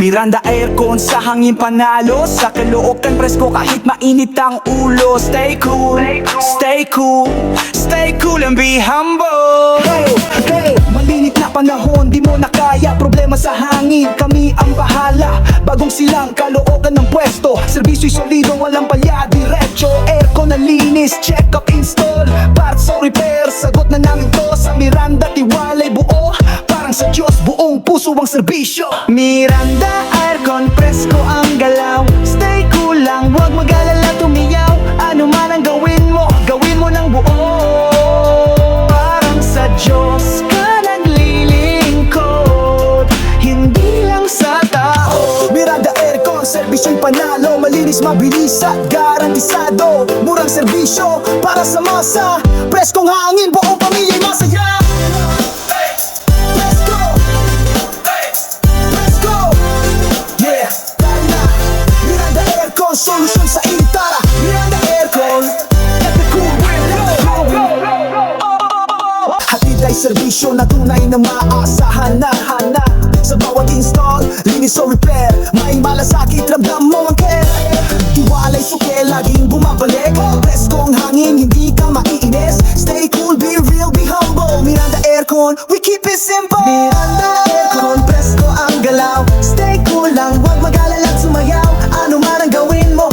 Miranda Aircon sa hangin panalo, sa Caloocan presko kahit mainit ang ulo. Stay cool, stay cool, stay cool and be humble. Hey, hey, malinit na panahon, di mo na kaya, problema sa hangin, kami ang bahala. Bagong silang Caloocan ng pwesto, servisyo'y solido, walang palya, diretso. Aircon na linis, check up, install, parts o repair, sagot na namin to. Sa Miranda tiwalay buo, parang sa Diyos, buong puso ang serbisyo. Miranda Aircon, presko ang galaw, stay cool lang, huwag mag-alala, tumiyaw. Ano man ang gawin mo ng buo. Parang sa Diyos ka naglilingkod, hindi lang sa tao. Miranda Aircon, servisyo'y panalo, malinis, mabilis at garantisado. Murang serbisyo para sa masa, preskong hangin, buong pamilya'y masaya. Solusyon sa initara, Miranda Aircon, epic cool window. Hatid ay serbisyo na tunay na maaasahan na. Sa bawat install, linis o repair, may malasakit, ramdam mo ang care. Tiwalay suke, laging bumabalik, preskong hangin, hindi ka maiinis. Stay cool, be real, be humble. Miranda Aircon, we keep it simple. Miranda Aircon, presko ang galaw, stay cool lang, huwag mag-alala, sumayaw. Ano man ang gawin mo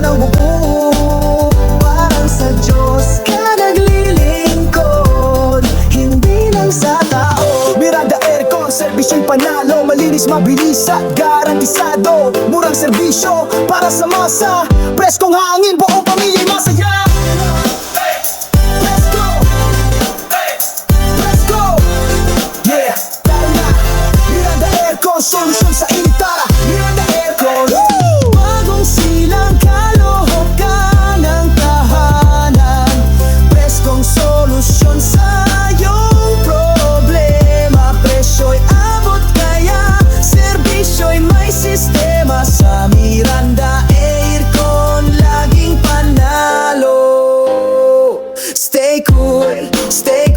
ng buo. Parang sa Diyos ka naglilingkod, hindi lang sa tao. Miranda Aircon, servisyo'y panalo, malinis, mabilis at garantisado. Murang serbisyo para sa masa, preskong hangin, buong pamilya'y masaya. Miranda Aircon, solusyon sa initara, Miranda Aircon. Bagong silang Caloocan ng tahanan, preskong solusyon sa iyong problema. Presyo'y abot kaya, servisyo'y may sistema. Sa Miranda Aircon, laging panalo. Stay cool, stay